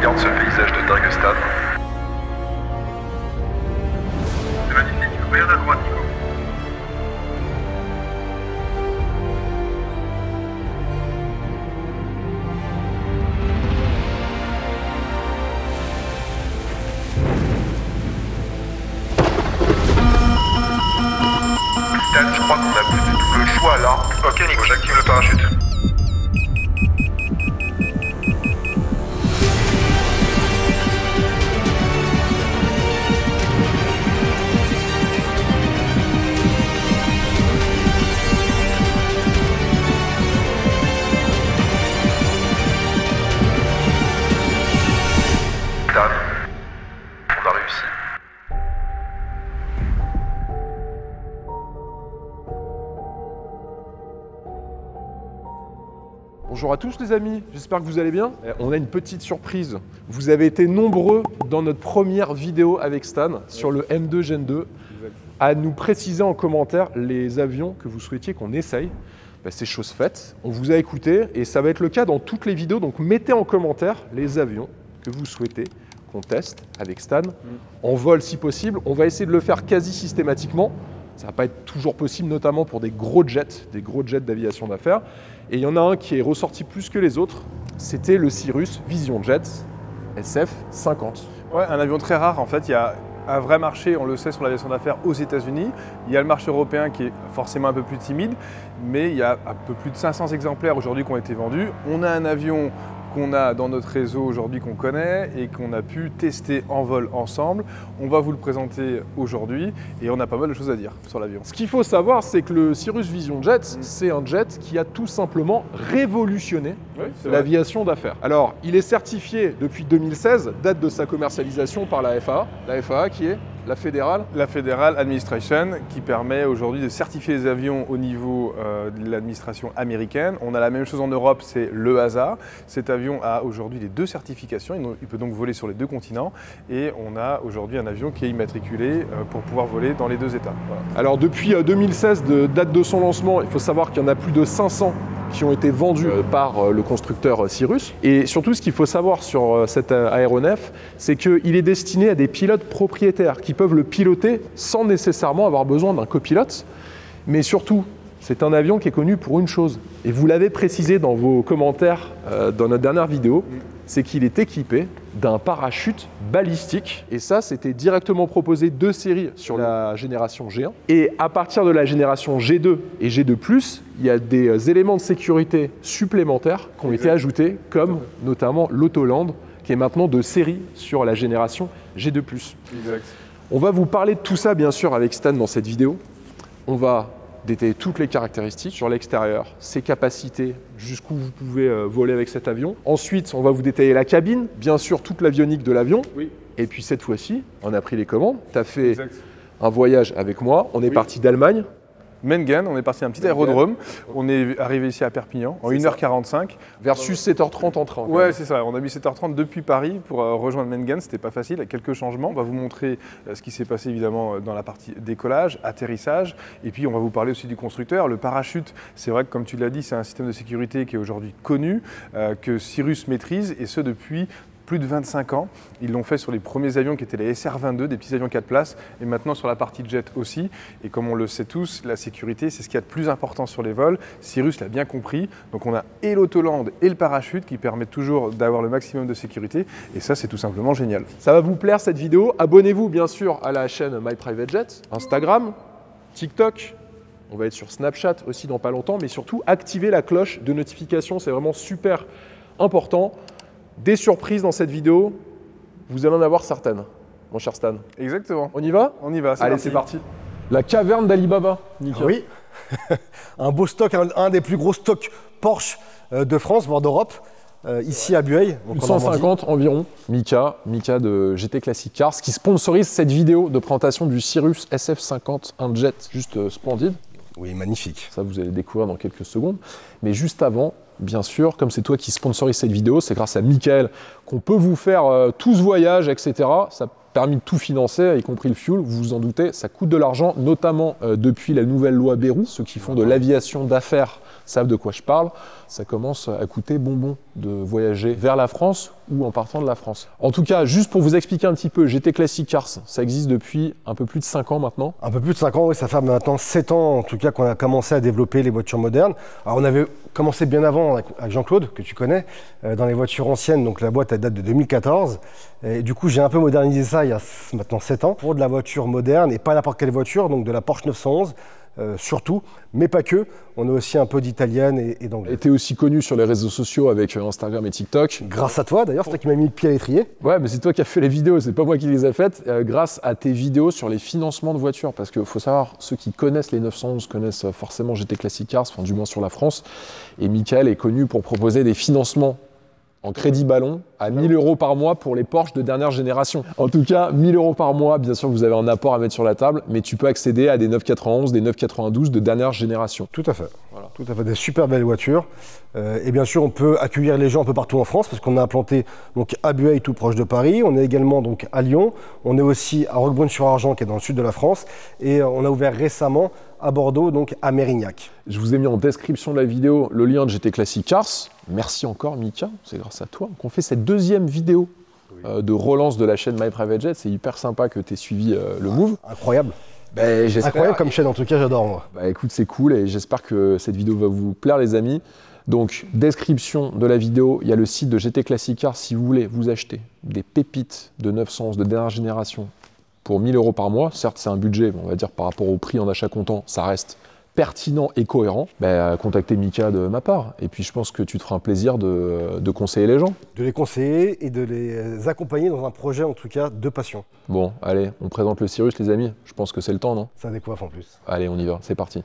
Regarde ce paysage de dingue, Stan. C'est magnifique. Regarde à droite, Nico. Stan, je crois qu'on a plus du tout le choix là. Ok, Nico, j'active le parachute. Stan, on a réussi. Bonjour à tous les amis, j'espère que vous allez bien. On a une petite surprise. Vous avez été nombreux dans notre première vidéo avec Stan sur le M2 Gen 2 à nous préciser en commentaire les avions que vous souhaitiez qu'on essaye. C'est chose faite, on vous a écouté et ça va être le cas dans toutes les vidéos. Donc mettez en commentaire les avions que vous souhaitez qu'on teste avec Stan en vol si possible. On va essayer de le faire quasi systématiquement. Ça ne va pas être toujours possible, notamment pour des gros jets d'aviation d'affaires. Et il y en a un qui est ressorti plus que les autres, c'était le Cirrus Vision Jet SF50. Ouais, un avion très rare en fait. Il y a un vrai marché, on le sait, sur l'aviation d'affaires aux États-Unis. Il y a le marché européen qui est forcément un peu plus timide, mais il y a un peu plus de 500 exemplaires aujourd'hui qui ont été vendus. On a un avion qu'on a dans notre réseau aujourd'hui, qu'on connaît et qu'on a pu tester en vol ensemble. On va vous le présenter aujourd'hui et on a pas mal de choses à dire sur l'avion. Ce qu'il faut savoir, c'est que le Cirrus Vision Jet, c'est un jet qui a tout simplement révolutionné l'aviation d'affaires. Alors, il est certifié depuis 2016, date de sa commercialisation par la FAA. La FAA qui est la fédérale. La Federal Administration qui permet aujourd'hui de certifier les avions au niveau de l'administration américaine. On a la même chose en Europe, c'est l'EASA. Cet avion a aujourd'hui les deux certifications, il peut donc voler sur les deux continents et on a aujourd'hui un avion qui est immatriculé pour pouvoir voler dans les deux États. Voilà. Alors depuis 2016, date de son lancement, il faut savoir qu'il y en a plus de 500 qui ont été vendus par le constructeur Cirrus. Et surtout, ce qu'il faut savoir sur cet aéronef, c'est qu'il est destiné à des pilotes propriétaires qui peuvent le piloter sans nécessairement avoir besoin d'un copilote. Mais surtout, c'est un avion qui est connu pour une chose. Et vous l'avez précisé dans vos commentaires dans notre dernière vidéo, c'est qu'il est équipé d'un parachute balistique. Et ça, c'était directement proposé de série sur la génération G1. Et à partir de la génération G2 et G2+, il y a des éléments de sécurité supplémentaires qui ont été ajoutés, comme notamment l'autoland, qui est maintenant de série sur la génération G2+. Exact. On va vous parler de tout ça, bien sûr, avec Stan dans cette vidéo. On va détailler toutes les caractéristiques sur l'extérieur, ses capacités, jusqu'où vous pouvez voler avec cet avion. Ensuite, on va vous détailler la cabine, bien sûr toute l'avionique de l'avion. Oui. Et puis cette fois-ci, on a pris les commandes. Tu as fait un voyage avec moi. On est parti d'Allemagne. Mengen, on est parti d'un petit aérodrome. On est arrivé ici à Perpignan en 1h45. Versus 7h30 en train. Ouais, c'est ça. On a mis 7h30 depuis Paris pour rejoindre Mengen. C'était pas facile. Il y a quelques changements. On va vous montrer ce qui s'est passé évidemment dans la partie décollage, atterrissage. Et puis on va vous parler aussi du constructeur. Le parachute, c'est vrai que comme tu l'as dit, c'est un système de sécurité qui est aujourd'hui connu, que Cirrus maîtrise et ce depuis plus de 25 ans. Ils l'ont fait sur les premiers avions qui étaient les SR-22, des petits avions 4 places, et maintenant sur la partie jet aussi. Et comme on le sait tous, la sécurité, c'est ce qu'il y a de plus important sur les vols. Cirrus l'a bien compris. Donc on a et l'autoland et le parachute qui permettent toujours d'avoir le maximum de sécurité. Et ça, c'est tout simplement génial. Ça va vous plaire cette vidéo. Abonnez-vous bien sûr à la chaîne My Private Jet, Instagram, TikTok. On va être sur Snapchat aussi dans pas longtemps, mais surtout activez la cloche de notification. C'est vraiment super important. Des surprises dans cette vidéo, vous allez en avoir certaines, mon cher Stan. Exactement. On y va? On y va, allez, c'est parti. La caverne d'Ali Baba. Nickel. Oui, un beau stock, un des plus gros stocks Porsche de France, voire d'Europe, ici à Bueil. Donc 150 environ. Mika de GT Classic Cars, qui sponsorise cette vidéo de présentation du Cirrus SF50, un jet juste splendide. Oui, magnifique. Ça, vous allez découvrir dans quelques secondes. Mais juste avant, bien sûr, comme c'est toi qui sponsorise cette vidéo, c'est grâce à Michael qu'on peut vous faire tout ce voyage, etc. Ça a permis de tout financer, y compris le fuel. Vous vous en doutez, ça coûte de l'argent, notamment depuis la nouvelle loi Bayrou. Ceux qui font de l'aviation d'affaires savent de quoi je parle. Ça commence à coûter bonbon de voyager vers la France ou en partant de la France. En tout cas, juste pour vous expliquer un petit peu, GT Classic Cars, ça existe depuis un peu plus de 5 ans maintenant. Un peu plus de 5 ans, oui, ça fait maintenant 7 ans en tout cas qu'on a commencé à développer les voitures modernes. Alors on avait commencé bien avant avec Jean-Claude, que tu connais, dans les voitures anciennes, donc la boîte elle date de 2014. Et du coup j'ai un peu modernisé ça il y a maintenant 7 ans pour de la voiture moderne et pas n'importe quelle voiture, donc de la Porsche 911. Surtout, mais pas que. On a aussi un peu d'italienne et d'anglais. Et t'es aussi connu sur les réseaux sociaux avec Instagram et TikTok. Grâce à toi d'ailleurs, c'est toi qui m'as mis le pied à l'étrier. Ouais, mais c'est toi qui as fait les vidéos, c'est pas moi qui les ai faites. Grâce à tes vidéos sur les financements de voitures, parce qu'il faut savoir, ceux qui connaissent les 911 connaissent forcément GT Classic Cars, enfin du moins sur la France. Et Michael est connu pour proposer des financements en crédit ballon à 1 000 € par mois pour les Porsche de dernière génération. En tout cas, 1 000 € par mois, bien sûr, vous avez un apport à mettre sur la table, mais tu peux accéder à des 991, des 992 de dernière génération. Tout à fait. Voilà. Tout à fait, des super belles voitures. Et bien sûr, on peut accueillir les gens un peu partout en France parce qu'on a implanté donc à Bueil, tout proche de Paris. On est également donc à Lyon. On est aussi à Roquebrune-sur-Argent, qui est dans le sud de la France. Et on a ouvert récemment à Bordeaux, donc à Mérignac. Je vous ai mis en description de la vidéo le lien de GT Classic Cars. Merci encore Mika, c'est grâce à toi qu'on fait cette deuxième vidéo de relance de la chaîne My Private Jet. C'est hyper sympa que tu aies suivi le move. Incroyable. Ben, incroyable comme chaîne, en tout cas j'adore moi. Bah, écoute, c'est cool et j'espère que cette vidéo va vous plaire les amis. Donc description de la vidéo, il y a le site de GT Classic Cars si vous voulez vous acheter des pépites de 911 de dernière génération pour 1 000 € par mois. Certes c'est un budget, mais on va dire par rapport au prix en achat comptant, ça reste pertinent et cohérent. Contactez Mika de ma part. Et puis je pense que tu te feras un plaisir de conseiller les gens. De les conseiller et de les accompagner dans un projet en tout cas de passion. Bon, allez, on présente le Cirrus les amis. Je pense que c'est le temps, non? Ça décoiffe en plus. Allez, on y va, c'est parti.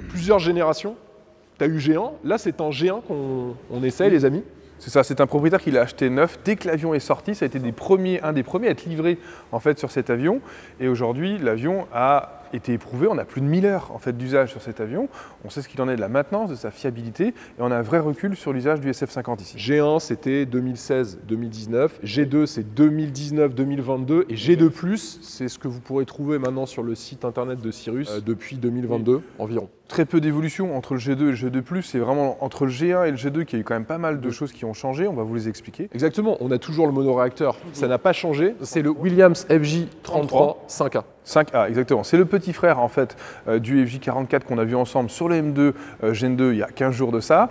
Plusieurs générations. Tu as eu G1, là c'est un G1 qu'on essaye les amis. C'est ça, c'est un propriétaire qui l'a acheté neuf. Dès que l'avion est sorti, ça a été un des premiers à être livré en fait, sur cet avion. Et aujourd'hui, l'avion a été éprouvé. On a plus de 1000 heures en fait, d'usage sur cet avion. On sait ce qu'il en est de la maintenance, de sa fiabilité. Et on a un vrai recul sur l'usage du SF50 ici. G1, c'était 2016-2019. G2, c'est 2019-2022. Et G2+, c'est ce que vous pourrez trouver maintenant sur le site internet de Cirrus depuis 2022 environ. Très peu d'évolution entre le G2 et le G2+. C'est vraiment entre le G1 et le G2 qu'il y a eu quand même pas mal de choses qui ont changé. On va vous les expliquer. Exactement. On a toujours le monoréacteur. Ça n'a pas changé. C'est le Williams FJ33 5A. 5A, exactement. C'est le petit frère en fait du FJ44 qu'on a vu ensemble sur le M2 Gen 2 il y a 15 jours de ça.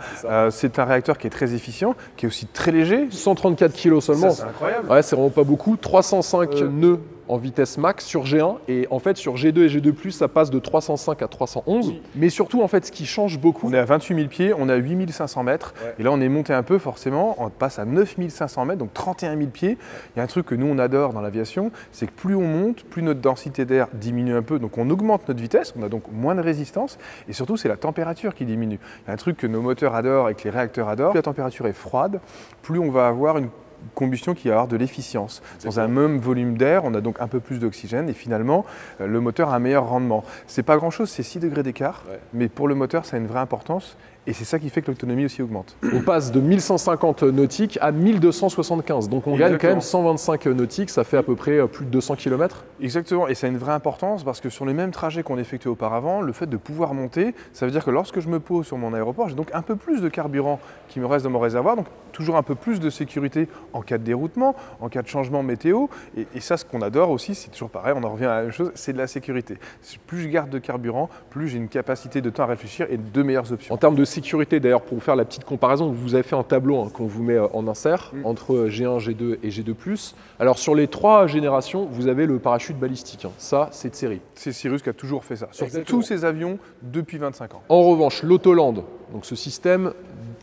C'est un réacteur qui est très efficient, qui est aussi très léger. 134 kg seulement. C'est incroyable. Ouais, c'est vraiment pas beaucoup. 305 nœuds en vitesse max sur G1 et en fait sur G2 et G2+, ça passe de 305 à 311. Oui. Mais surtout en fait ce qui change beaucoup. On est à 28 000 pieds, on est à 8 500 mètres et là on est monté un peu forcément, on passe à 9 500 mètres, donc 31 000 pieds. Il y a un truc que nous on adore dans l'aviation, c'est que plus on monte, plus notre densité d'air diminue un peu, donc on augmente notre vitesse, on a donc moins de résistance et surtout c'est la température qui diminue. Il y a un truc que nos moteurs adorent et que les réacteurs adorent, plus la température est froide, plus on va avoir une combustion qui va avoir de l'efficience. Dans un même volume d'air, on a donc un peu plus d'oxygène et finalement, le moteur a un meilleur rendement. C'est pas grand-chose, c'est 6 degrés d'écart, mais pour le moteur, ça a une vraie importance et c'est ça qui fait que l'autonomie aussi augmente. On passe de 1150 nautiques à 1275, donc on gagne quand même 125 nautiques, ça fait à peu près plus de 200 km. Exactement, et ça a une vraie importance parce que sur les mêmes trajets qu'on effectuait auparavant, le fait de pouvoir monter, ça veut dire que lorsque je me pose sur mon aéroport, j'ai donc un peu plus de carburant qui me reste dans mon réservoir, donc toujours un peu plus de sécurité en cas de déroutement, en cas de changement météo. Et ça, ce qu'on adore aussi, c'est toujours pareil, on en revient à la même chose, c'est de la sécurité. Plus je garde de carburant, plus j'ai une capacité de temps à réfléchir et de meilleures options. En termes de sécurité, d'ailleurs, pour vous faire la petite comparaison, vous avez fait un tableau qu'on vous met en insert entre G1, G2 et G2+. Alors sur les 3 générations, vous avez le parachute balistique. Ça, c'est de série. C'est Cirrus qui a toujours fait ça, sur tous ses avions depuis 25 ans. En revanche, l'Autoland, donc ce système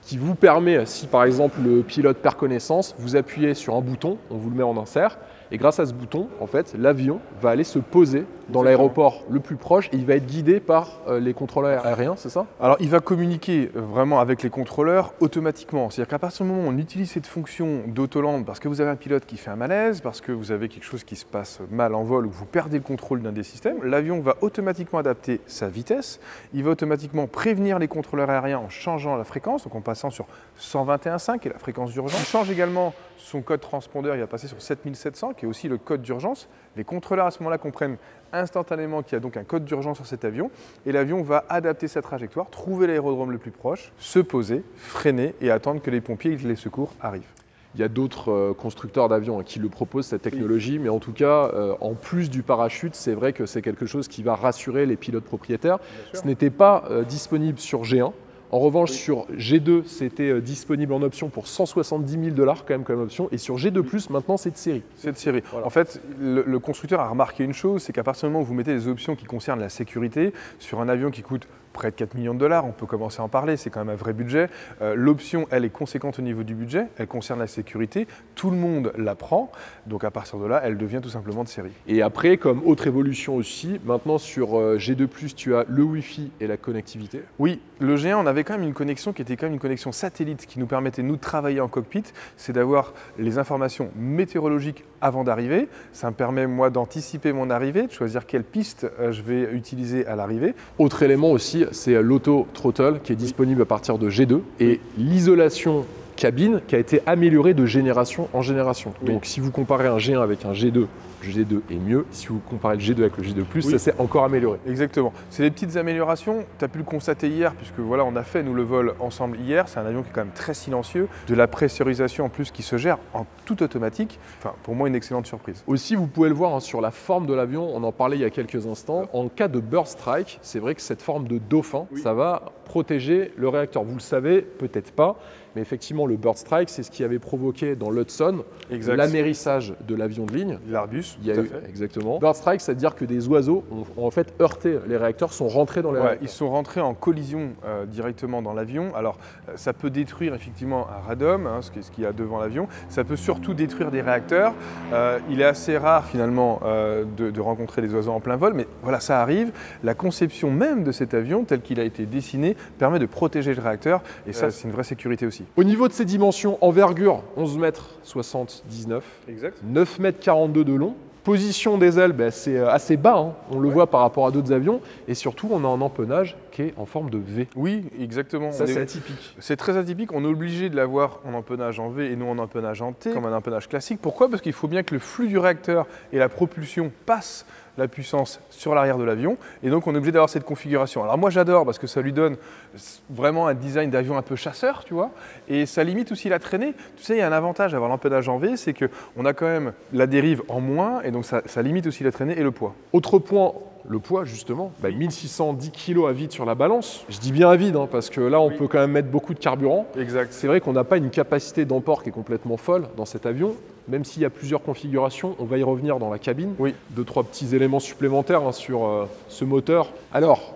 qui vous permet, si par exemple le pilote perd connaissance, vous appuyez sur un bouton, on vous le met en insert, et grâce à ce bouton, en fait, l'avion va aller se poser dans l'aéroport le plus proche et il va être guidé par les contrôleurs aériens, c'est ça? Alors, il va communiquer vraiment avec les contrôleurs automatiquement. C'est-à-dire qu'à partir du moment où on utilise cette fonction d'Autoland parce que vous avez un pilote qui fait un malaise, parce que vous avez quelque chose qui se passe mal en vol ou que vous perdez le contrôle d'un des systèmes, l'avion va automatiquement adapter sa vitesse, il va automatiquement prévenir les contrôleurs aériens en changeant la fréquence, donc en passant sur 121.5 qui est la fréquence d'urgence. Il change également son code transpondeur, il va passer sur 7700 qui est aussi le code d'urgence. Les contrôleurs à ce moment-là comprennent instantanément qu'il y a donc un code d'urgence sur cet avion et l'avion va adapter sa trajectoire, trouver l'aérodrome le plus proche, se poser, freiner et attendre que les pompiers et les secours arrivent. Il y a d'autres constructeurs d'avions qui le proposent, cette technologie, mais en tout cas, en plus du parachute, c'est vrai que c'est quelque chose qui va rassurer les pilotes propriétaires. Ce n'était pas disponible sur G1. En revanche, sur G2, c'était disponible en option pour 170 000 $ quand même comme option. Et sur G2+, maintenant, c'est de série. C'est de série. Voilà. En fait, le constructeur a remarqué une chose, c'est qu'à partir du moment où vous mettez des options qui concernent la sécurité, sur un avion qui coûte près de 4 millions de $, on peut commencer à en parler, c'est quand même un vrai budget. L'option, elle est conséquente au niveau du budget, elle concerne la sécurité, tout le monde la prend, donc à partir de là, elle devient tout simplement de série. Et après, comme autre évolution aussi, maintenant sur G2+, tu as le Wi-Fi et la connectivité. Oui, le G1, on avait quand même une connexion qui était quand même une connexion satellite qui nous permettait, nous, de travailler en cockpit, c'est d'avoir les informations météorologiques avant d'arriver. Ça me permet, moi, d'anticiper mon arrivée, de choisir quelle piste je vais utiliser à l'arrivée. Autre élément aussi, c'est l'auto-throttle qui est disponible à partir de G2 et l'isolation cabine qui a été améliorée de génération en génération. Oui. Donc si vous comparez un G1 avec un G2, le G2 est mieux. Si vous comparez le G2 avec le G2+, oui, ça s'est encore amélioré. Exactement. C'est des petites améliorations. Tu as pu le constater hier, puisque voilà, on a fait nous le vol ensemble hier. C'est un avion qui est quand même très silencieux. De la pressurisation en plus qui se gère en tout automatique. Enfin, pour moi, une excellente surprise. Aussi, vous pouvez le voir sur la forme de l'avion. On en parlait il y a quelques instants. En cas de burst strike, c'est vrai que cette forme de dauphin, ça va protéger le réacteur. Vous le savez, peut-être pas. Mais effectivement, le bird strike, c'est ce qui avait provoqué dans l'Hudson l'amérissage de l'avion de ligne. L'Airbus, il y a eu, exactement. Bird strike, c'est-à-dire que des oiseaux ont en fait heurté les réacteurs, sont rentrés dans les réacteurs. Ils sont rentrés en collision directement dans l'avion. Alors, ça peut détruire effectivement un radome, hein, ce qu'il y a devant l'avion. Ça peut surtout détruire des réacteurs. Il est assez rare finalement de rencontrer des oiseaux en plein vol, mais voilà, ça arrive. La conception même de cet avion, tel qu'il a été dessiné, permet de protéger le réacteur. Et ça, c'est une vraie sécurité aussi. Au niveau de ses dimensions, envergure, 11,79 m, exact. 9,42 m de long. Position des ailes, c'est assez bas, hein. On le voit par rapport à d'autres avions. Et surtout, on a un empennage qui est en forme de V. Oui, exactement. Ça, c'est atypique. C'est très atypique. On est obligé de l'avoir en empennage en V et non en empennage en T, comme un empennage classique. Pourquoi? Parce qu'il faut bien que le flux du réacteur et la propulsion passent la puissance sur l'arrière de l'avion, et donc on est obligé d'avoir cette configuration. Alors moi j'adore parce que ça lui donne vraiment un design d'avion un peu chasseur, tu vois, et ça limite aussi la traînée. Tu sais, il y a un avantage à avoir l'empennage en V, c'est qu'on a quand même la dérive en moins, et donc ça limite aussi la traînée et le poids. Autre point, le poids justement, 1610 kg à vide sur la balance. Je dis bien à vide, hein, parce que là on peut quand même mettre beaucoup de carburant. Exact. C'est vrai qu'on n'a pas une capacité d'emport qui est complètement folle dans cet avion. Même s'il y a plusieurs configurations, on va y revenir dans la cabine. Oui. 2-3 petits éléments supplémentaires hein, sur ce moteur. Alors,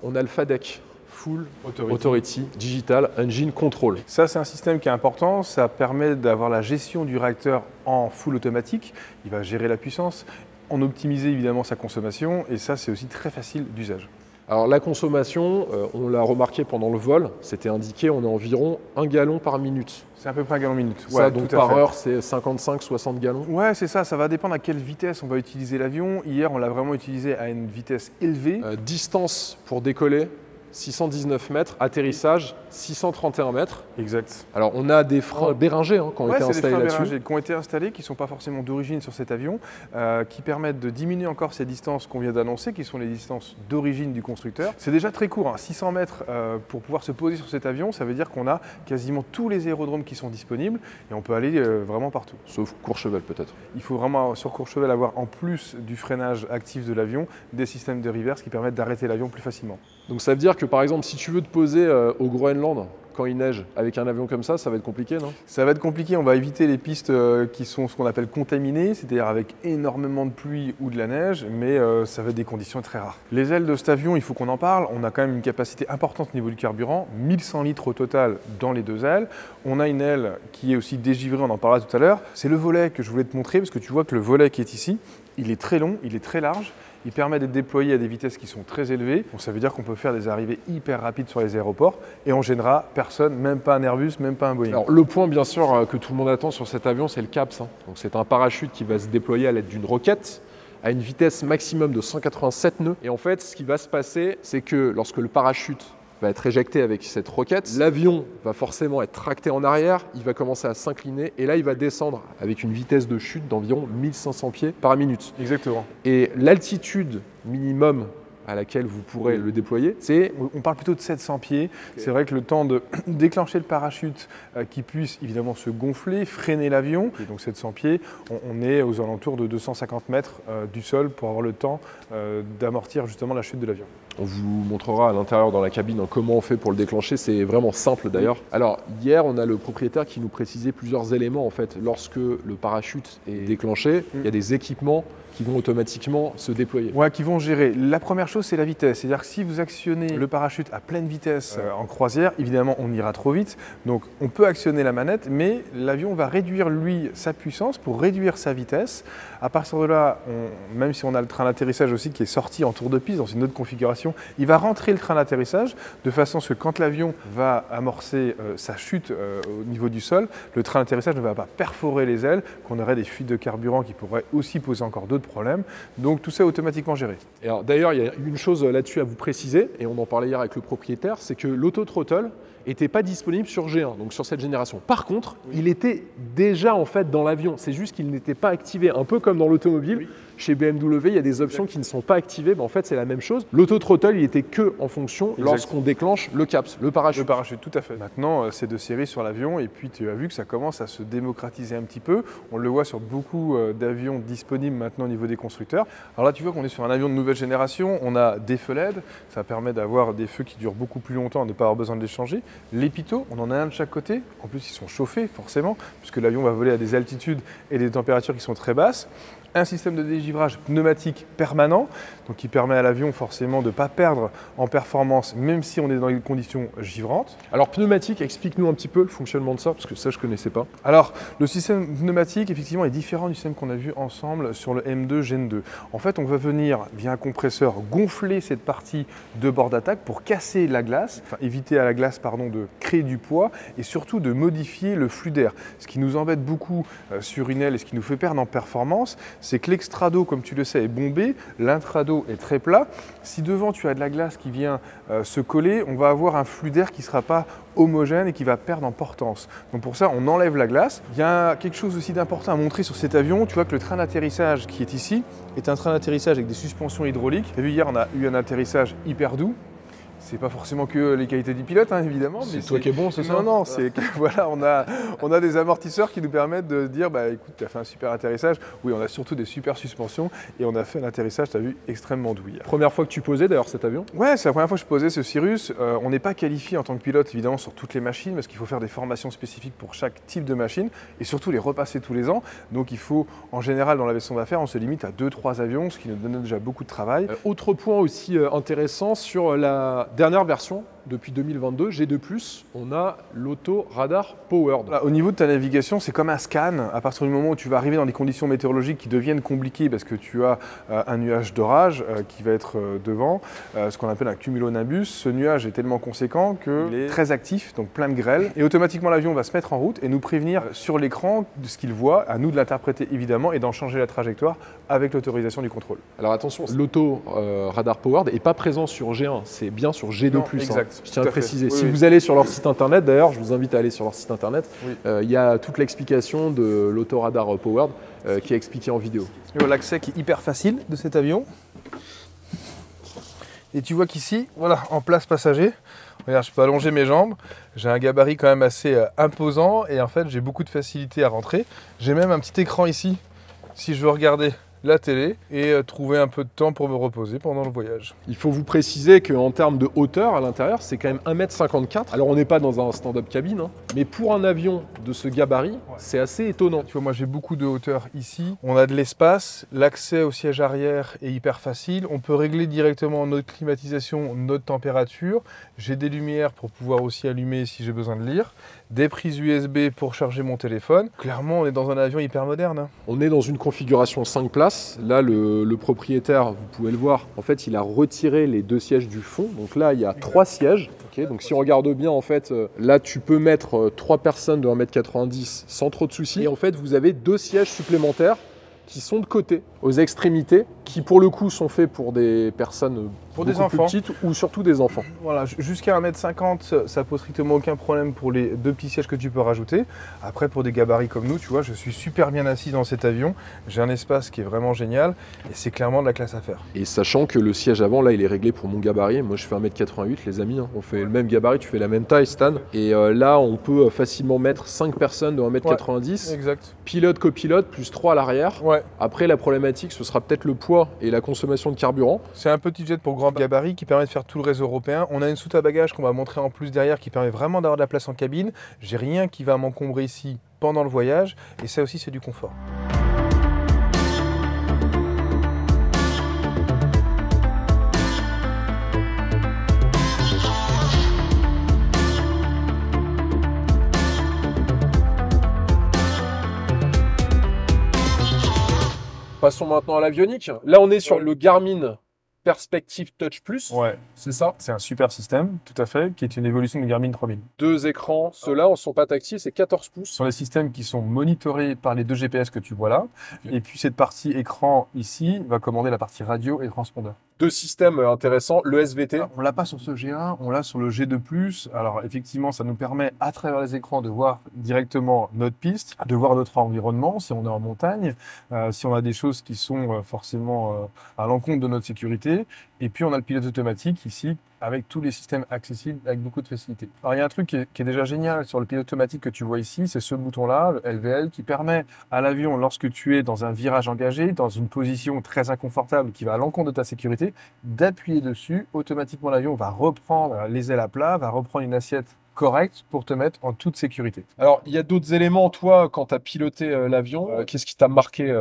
on a le FADEC, Full Authority Digital Engine Control. Ça, c'est un système qui est important. Ça permet d'avoir la gestion du réacteur en full automatique. Il va gérer la puissance, en optimiser évidemment sa consommation. Et ça, c'est aussi très facile d'usage. Alors la consommation, on l'a remarqué pendant le vol, c'était indiqué, on est environ 1 gallon par minute. C'est à peu près 1 gallon minute. Ça, ouais, donc par heure, c'est 55-60 gallons. Ouais, c'est ça. Ça va dépendre à quelle vitesse on va utiliser l'avion. Hier, on l'a vraiment utilisé à une vitesse élevée. Distance pour décoller, 619 mètres. Atterrissage, 631 mètres. Exact. Alors, on a des freins Béringer hein, qui ont été installés là-dessus. Qui ont été installés, qui ne sont pas forcément d'origine sur cet avion, qui permettent de diminuer encore ces distances qu'on vient d'annoncer, qui sont les distances d'origine du constructeur. C'est déjà très court, hein, 600 mètres pour pouvoir se poser sur cet avion. Ça veut dire qu'on a quasiment tous les aérodromes qui sont disponibles et on peut aller vraiment partout. Sauf Courchevel peut-être. Il faut vraiment sur Courchevel avoir, en plus du freinage actif de l'avion, des systèmes de reverse qui permettent d'arrêter l'avion plus facilement. Donc ça veut dire que par exemple, si tu veux te poser au Groenland, quand il neige, avec un avion comme ça va être compliqué, non? Ça va être compliqué, on va éviter les pistes qui sont ce qu'on appelle contaminées, c'est-à-dire avec énormément de pluie ou de la neige, mais ça va être des conditions très rares. Les ailes de cet avion, il faut qu'on en parle, on a quand même une capacité importante au niveau du carburant, 1100 litres au total dans les deux ailes. On a une aile qui est aussi dégivrée, on en parlera tout à l'heure. C'est le volet que je voulais te montrer, parce que tu vois que le volet qui est ici, il est très long, il est très large. Il permet d'être déployé à des vitesses qui sont très élevées. Donc ça veut dire qu'on peut faire des arrivées hyper rapides sur les aéroports et on gênera personne, même pas un Airbus, même pas un Boeing. Alors le point bien sûr que tout le monde attend sur cet avion, c'est le CAPS. Donc c'est un parachute qui va se déployer à l'aide d'une roquette à une vitesse maximum de 187 nœuds. Et en fait, ce qui va se passer, c'est que lorsque le parachute va être éjecté avec cette roquette. L'avion va forcément être tracté en arrière, il va commencer à s'incliner et là il va descendre avec une vitesse de chute d'environ 1500 pieds par minute. Exactement. Et l'altitude minimum à laquelle vous pourrez le déployer, c'est... On parle plutôt de 700 pieds. Okay. C'est vrai que le temps de déclencher le parachute qui puisse évidemment se gonfler, freiner l'avion, donc 700 pieds, on est aux alentours de 250 mètres du sol pour avoir le temps d'amortir justement la chute de l'avion. On vous montrera à l'intérieur dans la cabine comment on fait pour le déclencher, c'est vraiment simple d'ailleurs. Alors hier, on a le propriétaire qui nous précisait plusieurs éléments en fait. Lorsque le parachute est déclenché, il y a des équipements qui vont automatiquement se déployer. Ouais, qui vont gérer. La première chose, c'est la vitesse. C'est-à-dire que si vous actionnez le parachute à pleine vitesse en croisière, évidemment, on ira trop vite. Donc, on peut actionner la manette, mais l'avion va réduire, lui, sa puissance pour réduire sa vitesse. À partir de là, même si on a le train d'atterrissage aussi qui est sorti en tour de piste dans une autre configuration, il va rentrer le train d'atterrissage de façon à ce que quand l'avion va amorcer sa chute au niveau du sol, le train d'atterrissage ne va pas perforer les ailes, qu'on aurait des fuites de carburant qui pourraient aussi poser encore d'autres problèmes. Donc tout ça est automatiquement géré. D'ailleurs, il y a une chose là-dessus à vous préciser, et on en parlait hier avec le propriétaire, c'est que l'auto-throttle n'était pas disponible sur G1, donc sur cette génération. Par contre, il était déjà en fait dans l'avion, c'est juste qu'il n'était pas activé, un peu comme dans l'automobile. Oui. Chez BMW, il y a des options qui ne sont pas activées, en fait c'est la même chose. L'auto-throttle, il était que en fonction lorsqu'on déclenche le CAPS, le parachute. Le parachute, tout à fait. Maintenant, c'est de série sur l'avion, et puis tu as vu que ça commence à se démocratiser un petit peu. On le voit sur beaucoup d'avions disponibles maintenant au niveau des constructeurs. Alors là, tu vois qu'on est sur un avion de nouvelle génération, on a des feux LED, ça permet d'avoir des feux qui durent beaucoup plus longtemps, de ne pas avoir besoin de les changer. Les pitot, on en a un de chaque côté, en plus ils sont chauffés forcément, puisque l'avion va voler à des altitudes et des températures qui sont très basses. Un système de dégivrage pneumatique permanent, donc qui permet à l'avion forcément de ne pas perdre en performance, même si on est dans des conditions givrantes. Alors pneumatique, explique-nous un petit peu le fonctionnement de ça, parce que ça je ne connaissais pas. Alors le système pneumatique effectivement est différent du système qu'on a vu ensemble sur le M2 Gen 2. En fait on va venir via un compresseur gonfler cette partie de bord d'attaque pour casser la glace, enfin éviter à la glace de créer du poids et surtout de modifier le flux d'air. Ce qui nous embête beaucoup sur une aile et ce qui nous fait perdre en performance, c'est que l'extrado, comme tu le sais, est bombé, l'intrado est très plat. Si devant tu as de la glace qui vient se coller, on va avoir un flux d'air qui ne sera pas homogène et qui va perdre en portance. Donc pour ça, on enlève la glace. Il y a quelque chose aussi d'important à montrer sur cet avion. Tu vois que le train d'atterrissage qui est ici est un train d'atterrissage avec des suspensions hydrauliques. Tu as vu hier, on a eu un atterrissage hyper doux. C'est pas forcément que les qualités du pilote, hein, évidemment. C'est toi qui es bon, c'est ça? Non, c'est que voilà, on a des amortisseurs qui nous permettent de dire, bah écoute, tu as fait un super atterrissage. Oui, on a surtout des super suspensions et on a fait un atterrissage, tu as vu, extrêmement doux hier. Première fois que tu posais d'ailleurs cet avion? Ouais, c'est la première fois que je posais ce Cirrus. On n'est pas qualifié en tant que pilote, évidemment, sur toutes les machines, parce qu'il faut faire des formations spécifiques pour chaque type de machine et surtout les repasser tous les ans. Donc il faut, en général, dans l'aviation d'affaires, on se limite à 2-3 avions, ce qui nous donne déjà beaucoup de travail. Autre point aussi intéressant sur la dernière version, depuis 2022, G2+, on a l'auto radar powered. Voilà, au niveau de ta navigation, c'est comme un scan. À partir du moment où tu vas arriver dans des conditions météorologiques qui deviennent compliquées parce que tu as un nuage d'orage qui va être devant, ce qu'on appelle un cumulonimbus. Ce nuage est tellement conséquent qu'il est très actif, donc plein de grêle. Et automatiquement, l'avion va se mettre en route et nous prévenir sur l'écran de ce qu'il voit. À nous de l'interpréter évidemment et d'en changer la trajectoire avec l'autorisation du contrôle. Alors attention, l'auto radar powered n'est pas présent sur G1, c'est bien sur G2+. Non, exact. Je tiens à préciser. Oui, si vous allez sur leur site internet, d'ailleurs, je vous invite à aller sur leur site internet, il y a toute l'explication de l'autoradar powered qui est expliquée en vidéo. L'accès qui est hyper facile de cet avion. Et tu vois qu'ici, voilà, en place passager, regarde, je peux allonger mes jambes. J'ai un gabarit quand même assez imposant et en fait, j'ai beaucoup de facilité à rentrer. J'ai même un petit écran ici, si je veux regarder la télé et trouver un peu de temps pour me reposer pendant le voyage. Il faut vous préciser qu'en termes de hauteur à l'intérieur, c'est quand même 1,54 m. Alors on n'est pas dans un stand-up cabine, hein, mais pour un avion de ce gabarit, c'est assez étonnant. Tu vois, moi j'ai beaucoup de hauteur ici. On a de l'espace, l'accès au siège arrière est hyper facile. On peut régler directement notre climatisation, notre température. J'ai des lumières pour pouvoir aussi allumer si j'ai besoin de lire. Des prises USB pour charger mon téléphone. Clairement, on est dans un avion hyper moderne. On est dans une configuration 5 places. Là, le propriétaire, vous pouvez le voir, en fait, il a retiré les 2 sièges du fond. Donc là, il y a 3 sièges. Okay, donc si on regarde bien, en fait, là, tu peux mettre 3 personnes de 1,90 m sans trop de soucis. Et en fait, vous avez 2 sièges supplémentaires qui sont de côté, aux extrémités, qui pour le coup sont faits pour des personnes Pour des beaucoup plus enfants. petites ou surtout des enfants. Voilà, jusqu'à 1m50, ça pose strictement aucun problème pour les 2 petits sièges que tu peux rajouter. Après, pour des gabarits comme nous, tu vois, je suis super bien assis dans cet avion. J'ai un espace qui est vraiment génial et c'est clairement de la classe à faire. Et sachant que le siège avant, là, il est réglé pour mon gabarit. Moi, je fais 1m88, les amis. On fait le même gabarit, tu fais la même taille, Stan. Et là, on peut facilement mettre 5 personnes de 1m90. Exact. Pilote, copilote, plus 3 à l'arrière. Ouais. Après, la problématique, ce sera peut-être le poids et la consommation de carburant. C'est un petit jet pour grand gabarit qui permet de faire tout le réseau européen. On a une soute à bagages qu'on va montrer en plus derrière qui permet vraiment d'avoir de la place en cabine. J'ai rien qui va m'encombrer ici pendant le voyage et ça aussi c'est du confort. Passons maintenant à l'avionique. Là, on est sur le Garmin Perspective Touch Plus. Ouais, C'est ça. c'est un super système, tout à fait, qui est une évolution du Garmin 3000. 2 écrans. Ceux-là ne sont pas tactiles, c'est 14 pouces. Ce sont les systèmes qui sont monitorés par les 2 GPS que tu vois là. Et puis cette partie écran ici va commander la partie radio et transpondeur. 2 systèmes intéressants. Le SVT. On l'a pas sur ce G1, on l'a sur le G2+. Alors effectivement, ça nous permet à travers les écrans de voir directement notre piste, de voir notre environnement, si on est en montagne, si on a des choses qui sont forcément à l'encontre de notre sécurité. Et puis on a le pilote automatique ici avec tous les systèmes accessibles avec beaucoup de facilité. Alors il y a un truc qui est déjà génial sur le pilote automatique que tu vois ici, c'est ce bouton-là, le LVL, qui permet à l'avion, lorsque tu es dans un virage engagé, dans une position très inconfortable qui va à l'encontre de ta sécurité, d'appuyer dessus. Automatiquement l'avion va reprendre les ailes à plat, va reprendre une assiette correcte pour te mettre en toute sécurité. Alors, il y a d'autres éléments, toi, quand tu as piloté l'avion. Qu'est-ce qui t'a marqué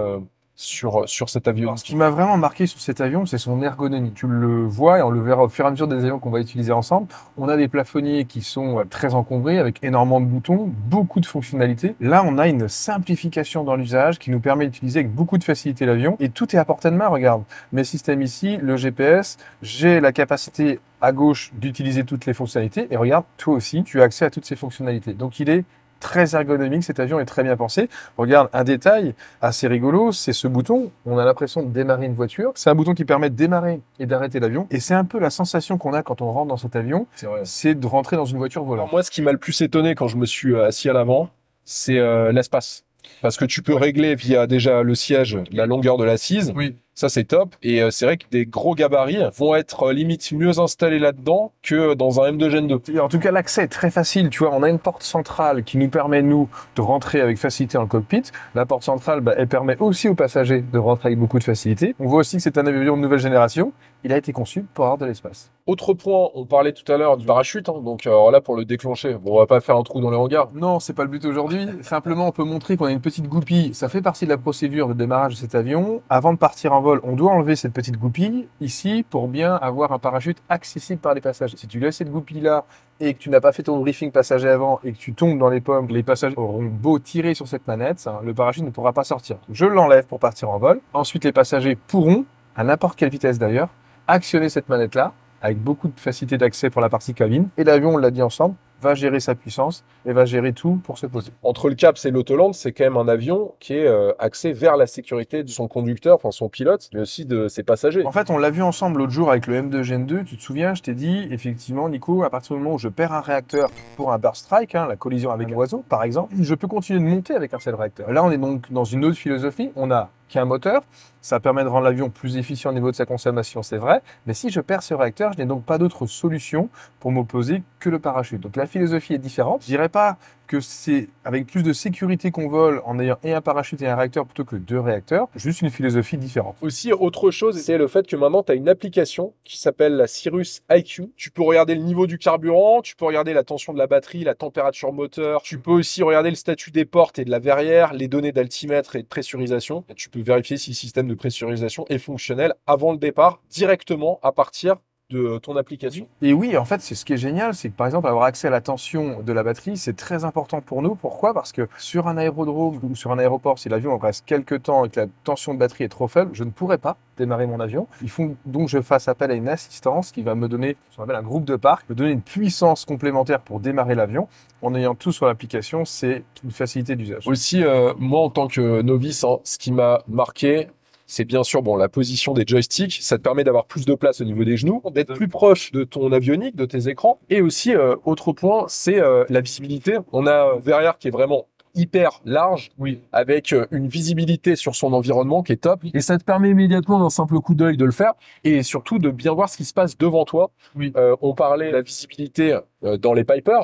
sur cet avion? Alors, ce qui m'a vraiment marqué sur cet avion, c'est son ergonomie. Tu le vois et on le verra au fur et à mesure des avions qu'on va utiliser ensemble. On a des plafonniers qui sont très encombrés avec énormément de boutons, beaucoup de fonctionnalités. Là, on a une simplification dans l'usage qui nous permet d'utiliser avec beaucoup de facilité l'avion et tout est à portée de main. Regarde, mes systèmes ici, le GPS, j'ai la capacité à gauche d'utiliser toutes les fonctionnalités et regarde, toi aussi, tu as accès à toutes ces fonctionnalités. Donc, il est très ergonomique, cet avion est très bien pensé. Regarde, un détail assez rigolo, c'est ce bouton. On a l'impression de démarrer une voiture. C'est un bouton qui permet de démarrer et d'arrêter l'avion. Et c'est un peu la sensation qu'on a quand on rentre dans cet avion, c'est de rentrer dans une voiture volante. Alors moi, ce qui m'a le plus étonné quand je me suis assis à l'avant, c'est l'espace. Parce que tu peux régler via déjà le siège la longueur de l'assise. Oui. Ça, c'est top. Et c'est vrai que des gros gabarits vont être limite mieux installés là-dedans que dans un M2 Gen 2. Et en tout cas, l'accès est très facile. Tu vois, on a une porte centrale qui nous permet, nous, de rentrer avec facilité dans le cockpit. La porte centrale, elle permet aussi aux passagers de rentrer avec beaucoup de facilité. On voit aussi que c'est un avion de nouvelle génération. Il a été conçu pour avoir de l'espace. Autre point, on parlait tout à l'heure du parachute. Donc alors là, pour le déclencher, bon, on va pas faire un trou dans le hangar. Non, c'est pas le but aujourd'hui. Simplement, on peut montrer qu'on a une petite goupille. Ça fait partie de la procédure de démarrage de cet avion. Avant de partir en vol, on doit enlever cette petite goupille ici pour bien avoir un parachute accessible par les passagers. Si tu laisses cette goupille-là et que tu n'as pas fait ton briefing passager avant et que tu tombes dans les pommes, les passagers auront beau tirer sur cette manette, le parachute ne pourra pas sortir. Je l'enlève pour partir en vol. Ensuite, les passagers pourront, à n'importe quelle vitesse d'ailleurs, actionner cette manette-là avec beaucoup de facilité d'accès pour la partie cabine. Et l'avion, on l'a dit ensemble, va gérer sa puissance et va gérer tout pour se poser. Entre le CAPS et l'Autoland, c'est quand même un avion qui est axé vers la sécurité de son conducteur, enfin son pilote, mais aussi de ses passagers. En fait, on l'a vu ensemble l'autre jour avec le M2 Gen 2. Tu te souviens, je t'ai dit, effectivement, Nico, à partir du moment où je perds un réacteur pour un burst strike, la collision avec un oiseau, par exemple, je peux continuer de monter avec un seul réacteur. Là, on est donc dans une autre philosophie. On a qu'un moteur. Ça permet de rendre l'avion plus efficient au niveau de sa consommation, c'est vrai. Mais si je perds ce réacteur, je n'ai donc pas d'autre solution pour m'opposer que le parachute. Donc la philosophie est différente. Je dirais pas que c'est avec plus de sécurité qu'on vole en ayant et un parachute et un réacteur plutôt que 2 réacteurs. Juste une philosophie différente. Aussi, autre chose, c'est le fait que maintenant, tu as une application qui s'appelle la Cirrus IQ. Tu peux regarder le niveau du carburant, tu peux regarder la tension de la batterie, la température moteur. Tu peux aussi regarder le statut des portes et de la verrière, les données d'altimètre et de pressurisation. Et tu peux vérifier si le système de pressurisation est fonctionnel avant le départ, directement à partir de ton application. Et oui, en fait, c'est ce qui est génial, c'est que par exemple, avoir accès à la tension de la batterie, c'est très important pour nous. Pourquoi? Parce que sur un aérodrome ou sur un aéroport, si l'avion reste quelques temps et que la tension de batterie est trop faible, je ne pourrais pas démarrer mon avion. Il faut donc que je fasse appel à une assistance qui va me donner ce qu'on appelle un groupe de parc, me donner une puissance complémentaire pour démarrer l'avion. En ayant tout sur l'application, c'est une facilité d'usage. Aussi, moi, en tant que novice, ce qui m'a marqué, c'est bien sûr bon, la position des joysticks. Ça te permet d'avoir plus de place au niveau des genoux, d'être plus proche de ton avionique, de tes écrans. Et aussi, autre point, c'est la visibilité. On a derrière qui est vraiment hyper large, oui, avec une visibilité sur son environnement qui est top. Et ça te permet immédiatement d'un simple coup d'œil de le faire et surtout de bien voir ce qui se passe devant toi. Oui. On parlait de la visibilité dans les Piper.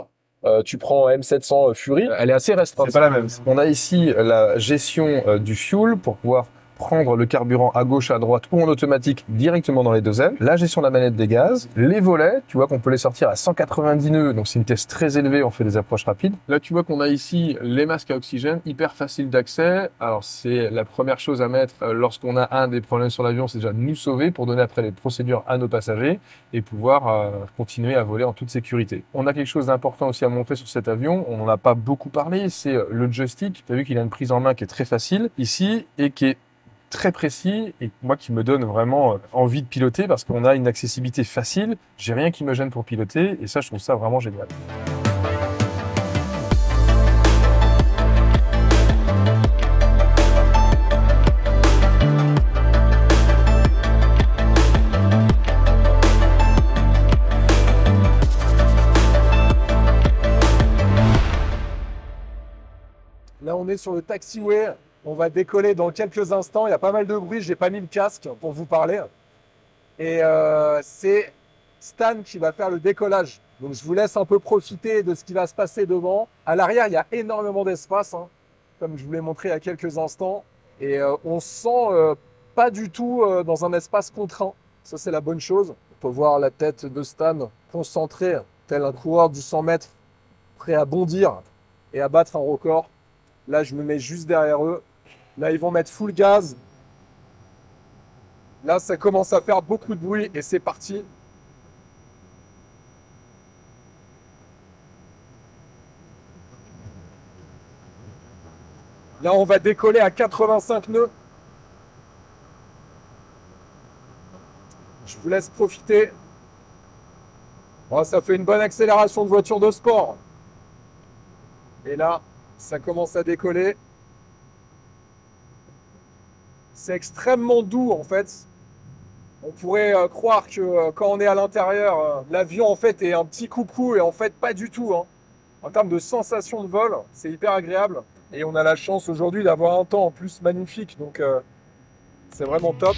Tu prends M700 Fury, elle est assez restreinte. C'est pas la même. On a ici la gestion du fuel pour pouvoir prendre le carburant à gauche, à droite ou en automatique directement dans les deux ailes. La gestion de la manette des gaz. Les volets, tu vois qu'on peut les sortir à 190 nœuds, donc c'est une vitesse très élevée, on fait des approches rapides. Là, tu vois qu'on a ici les masques à oxygène, hyper facile d'accès. Alors, c'est la première chose à mettre lorsqu'on a un des problèmes sur l'avion, c'est déjà de nous sauver pour donner après les procédures à nos passagers et pouvoir continuer à voler en toute sécurité. On a quelque chose d'important aussi à montrer sur cet avion, on n'en a pas beaucoup parlé, c'est le joystick. Tu as vu qu'il a une prise en main qui est très facile ici et qui est très précis et moi qui me donne vraiment envie de piloter parce qu'on a une accessibilité facile, j'ai rien qui me gêne pour piloter et ça je trouve ça vraiment génial. Là on est sur le taxiway. On va décoller dans quelques instants. Il y a pas mal de bruit. J'ai pas mis le casque pour vous parler. Et c'est Stan qui va faire le décollage. Donc je vous laisse un peu profiter de ce qui va se passer devant. À l'arrière, il y a énormément d'espace, hein, comme je vous l'ai montré il y a quelques instants. Et on se sent pas du tout dans un espace contraint. Ça, c'est la bonne chose. On peut voir la tête de Stan concentrée, tel un coureur du 100 mètres, prêt à bondir et à battre un record. Là, je me mets juste derrière eux. Là, ils vont mettre full gaz. Là, ça commence à faire beaucoup de bruit et c'est parti. Là, on va décoller à 85 nœuds. Je vous laisse profiter. Oh, ça fait une bonne accélération de voiture de sport. Et là, ça commence à décoller. C'est extrêmement doux en fait. On pourrait croire que quand on est à l'intérieur, l'avion en fait est un petit coucou et en fait pas du tout. Hein. En termes de sensation de vol, c'est hyper agréable. Et on a la chance aujourd'hui d'avoir un temps en plus magnifique. Donc c'est vraiment top.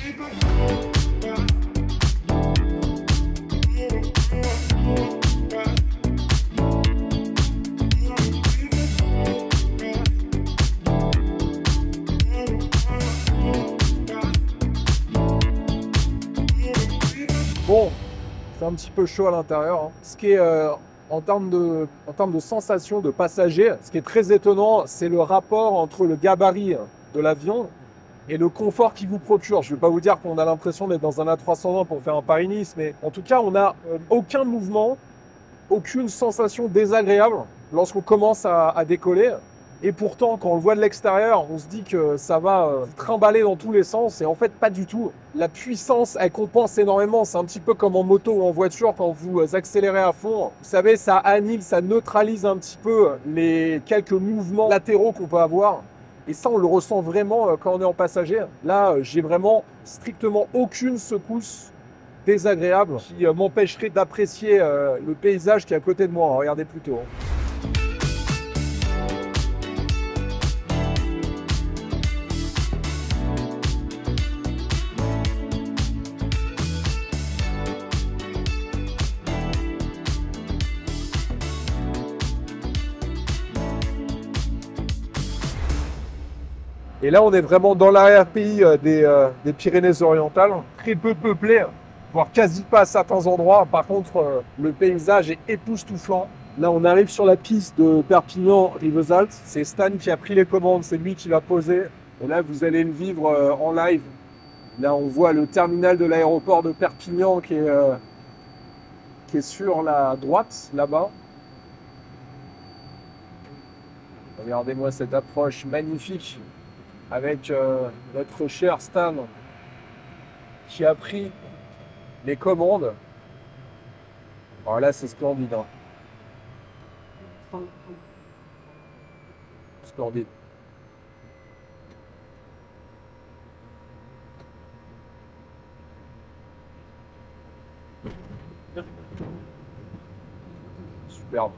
Bon, c'est un petit peu chaud à l'intérieur. Hein. Ce qui est en termes de sensation de passager, ce qui est très étonnant, c'est le rapport entre le gabarit de l'avion et le confort qu'il vous procure. Je ne vais pas vous dire qu'on a l'impression d'être dans un A320 pour faire un Paris-Nice, mais en tout cas, on n'a aucun mouvement, aucune sensation désagréable lorsqu'on commence à décoller. Et pourtant, quand on le voit de l'extérieur, on se dit que ça va trimballer dans tous les sens. Et en fait, pas du tout. La puissance, elle compense énormément. C'est un petit peu comme en moto ou en voiture quand vous accélérez à fond. Vous savez, ça annule, ça neutralise un petit peu les quelques mouvements latéraux qu'on peut avoir. Et ça, on le ressent vraiment quand on est en passager. Là, j'ai vraiment strictement aucune secousse désagréable qui m'empêcherait d'apprécier le paysage qui est à côté de moi. Regardez plutôt. Et là, on est vraiment dans l'arrière-pays des Pyrénées-Orientales, très peu peuplé, voire quasi pas à certains endroits. Par contre, le paysage est époustouflant. Là, on arrive sur la piste de Perpignan-Rivesaltes. C'est Stan qui a pris les commandes, c'est lui qui va poser. Et là, vous allez le vivre en live. Là, on voit le terminal de l'aéroport de Perpignan qui est sur la droite, là-bas. Regardez-moi cette approche magnifique avec notre cher Stan qui a pris les commandes. Alors là, c'est splendide. Hein. Splendide. Superbe.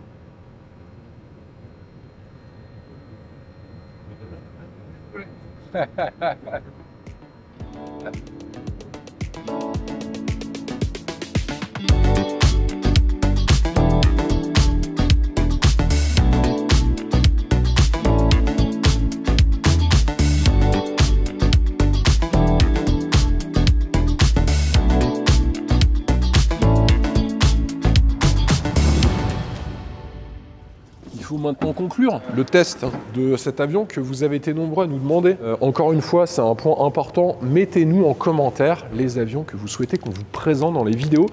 Il faut maintenant conclure le test de cet avion que vous avez été nombreux à nous demander. Encore une fois, c'est un point important. Mettez-nous en commentaire les avions que vous souhaitez qu'on vous présente dans les vidéos.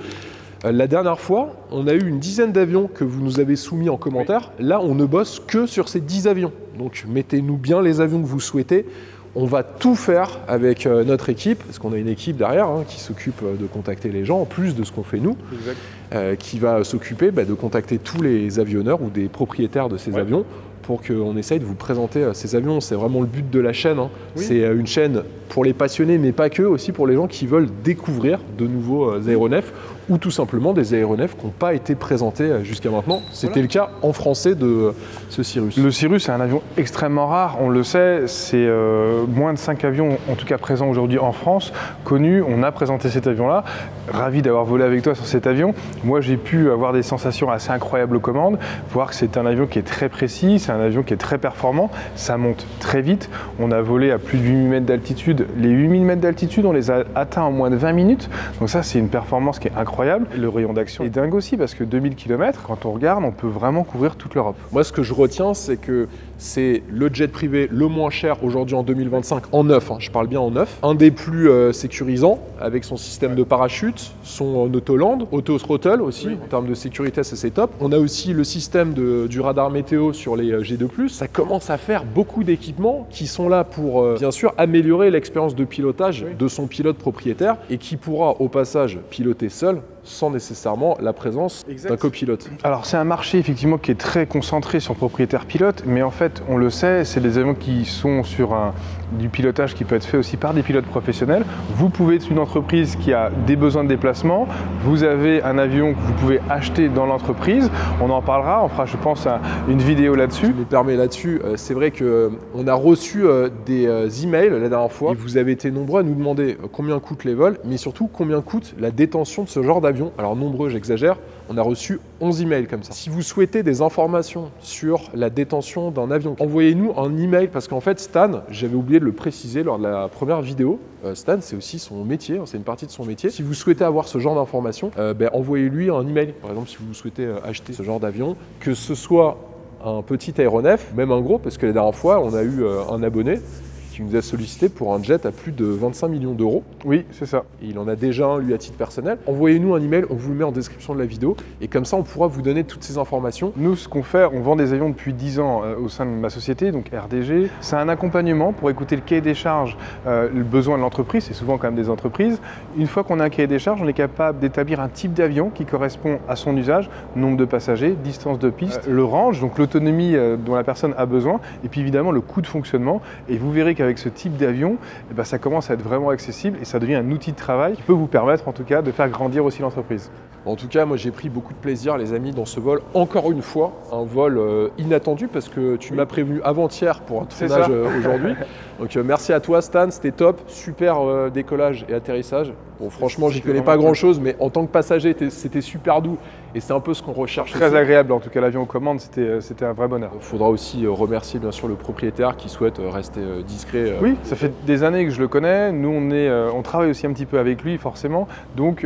La dernière fois, on a eu une dizaine d'avions que vous nous avez soumis en commentaire. Là, on ne bosse que sur ces 10 avions. Donc, mettez-nous bien les avions que vous souhaitez. On va tout faire avec notre équipe, parce qu'on a une équipe derrière qui s'occupe de contacter les gens, en plus de ce qu'on fait nous, qui va s'occuper de contacter tous les avionneurs ou des propriétaires de ces avions pour qu'on essaye de vous présenter ces avions. C'est vraiment le but de la chaîne. C'est une chaîne pour les passionnés, mais pas que, aussi pour les gens qui veulent découvrir de nouveaux aéronefs ou tout simplement des aéronefs qui n'ont pas été présentés jusqu'à maintenant. C'était le cas en français de ce Cirrus. Le Cirrus est un avion extrêmement rare, on le sait, c'est moins de 5 avions, en tout cas présents aujourd'hui en France, connus. On a présenté cet avion-là. Ravi d'avoir volé avec toi sur cet avion. Moi, j'ai pu avoir des sensations assez incroyables aux commandes, voir que c'est un avion qui est très précis, c'est un avion qui est très performant, ça monte très vite. On a volé à plus de 8000 mètres d'altitude. Les 8000 mètres d'altitude, on les a atteints en moins de 20 minutes. Donc ça, c'est une performance qui est incroyable. Le rayon d'action est dingue aussi parce que 2000 km, quand on regarde, on peut vraiment couvrir toute l'Europe. Moi, ce que je retiens, c'est que c'est le jet privé le moins cher aujourd'hui en 2025, en neuf, je parle bien en neuf. Un des plus sécurisants, avec son système de parachute, son autoland, auto-throttle aussi, en termes de sécurité, c'est top. On a aussi le système du radar météo sur les G2+. Ça commence à faire beaucoup d'équipements qui sont là pour, bien sûr, améliorer l'expérience de pilotage de son pilote propriétaire et qui pourra, au passage, piloter seul, sans nécessairement la présence d'un copilote. Alors c'est un marché effectivement qui est très concentré sur le propriétaire pilote, mais en fait on le sait, c'est des avions qui sont sur du pilotage qui peut être fait aussi par des pilotes professionnels. Vous pouvez être une entreprise qui a des besoins de déplacement, vous avez un avion que vous pouvez acheter dans l'entreprise, on en parlera, on fera je pense une vidéo là-dessus. Je me permets là-dessus, c'est vrai qu'on a reçu des emails la dernière fois et vous avez été nombreux à nous demander combien coûtent les vols, mais surtout combien coûte la détention de ce genre d'avion. Alors nombreux, j'exagère, on a reçu 11 emails comme ça. Si vous souhaitez des informations sur la détention d'un avion, envoyez-nous un email parce qu'en fait Stan, j'avais oublié de le préciser lors de la première vidéo, Stan c'est aussi son métier, c'est une partie de son métier. Si vous souhaitez avoir ce genre d'informations, envoyez-lui un email. Par exemple si vous souhaitez acheter ce genre d'avion, que ce soit un petit aéronef, même un gros, parce que la dernière fois on a eu un abonné qui nous a sollicité pour un jet à plus de 25 millions d'euros. Oui, c'est ça. Et il en a déjà un, lui, à titre personnel. Envoyez-nous un email, on vous le met en description de la vidéo, et comme ça, on pourra vous donner toutes ces informations. Nous, ce qu'on fait, on vend des avions depuis 10 ans au sein de ma société, donc RDG. C'est un accompagnement pour écouter le cahier des charges, le besoin de l'entreprise, c'est souvent quand même des entreprises. Une fois qu'on a un cahier des charges, on est capable d'établir un type d'avion qui correspond à son usage, nombre de passagers, distance de piste, le range, donc l'autonomie dont la personne a besoin, et puis évidemment le coût de fonctionnement. Et vous verrez qu'avec ce type d'avion, ça commence à être vraiment accessible et ça devient un outil de travail qui peut vous permettre en tout cas de faire grandir aussi l'entreprise. En tout cas, moi j'ai pris beaucoup de plaisir les amis dans ce vol. Encore une fois, un vol inattendu parce que tu m'as prévenu avant-hier pour un tournage aujourd'hui. Donc merci à toi Stan, c'était top, super décollage et atterrissage. Bon franchement j'y connais pas grand chose mais en tant que passager c'était super doux et c'est un peu ce qu'on recherche. Très aussi agréable en tout cas l'avion aux commandes, c'était un vrai bonheur. Il faudra aussi remercier bien sûr le propriétaire qui souhaite rester discret. Oui, ça fait des années que je le connais, nous on travaille aussi un petit peu avec lui forcément, donc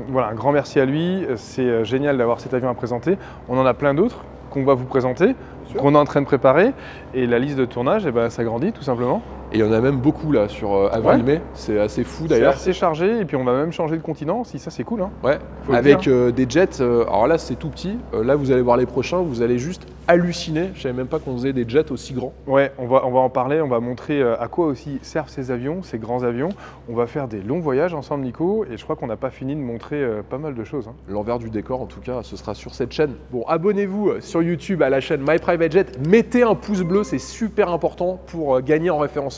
voilà, un grand merci à lui, c'est génial d'avoir cet avion à présenter. On en a plein d'autres qu'on va vous présenter, qu'on est en train de préparer et la liste de tournage s'agrandit tout simplement. Et il y en a même beaucoup là sur avril-mai, c'est assez fou d'ailleurs. C'est assez chargé et puis on va même changer de continent si ça c'est cool. Hein. Ouais, avec des jets, alors là c'est tout petit, là vous allez voir les prochains, vous allez juste halluciner, je savais même pas qu'on faisait des jets aussi grands. Ouais, on va en parler, on va montrer à quoi aussi servent ces avions, ces grands avions. On va faire des longs voyages ensemble Nico et je crois qu'on n'a pas fini de montrer pas mal de choses. Hein. L'envers du décor en tout cas, ce sera sur cette chaîne. Bon, abonnez-vous sur YouTube à la chaîne My Private Jet, mettez un pouce bleu, c'est super important pour gagner en référencement.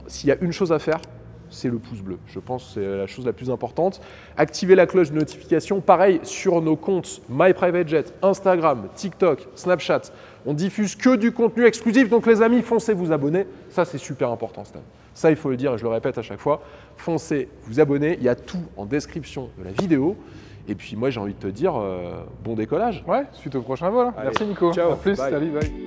S'il y a une chose à faire, c'est le pouce bleu. Je pense que c'est la chose la plus importante. Activez la cloche de notification. Pareil, sur nos comptes MyPrivateJet, Instagram, TikTok, Snapchat, on diffuse que du contenu exclusif. Donc les amis, foncez vous abonner. Ça, c'est super important, Stan. Ça, il faut le dire et je le répète à chaque fois. Foncez vous abonner. Il y a tout en description de la vidéo. Et puis moi, j'ai envie de te dire bon décollage. Ouais, suite au prochain vol. Allez, Merci Nico. ciao, À plus, bye. salut, bye.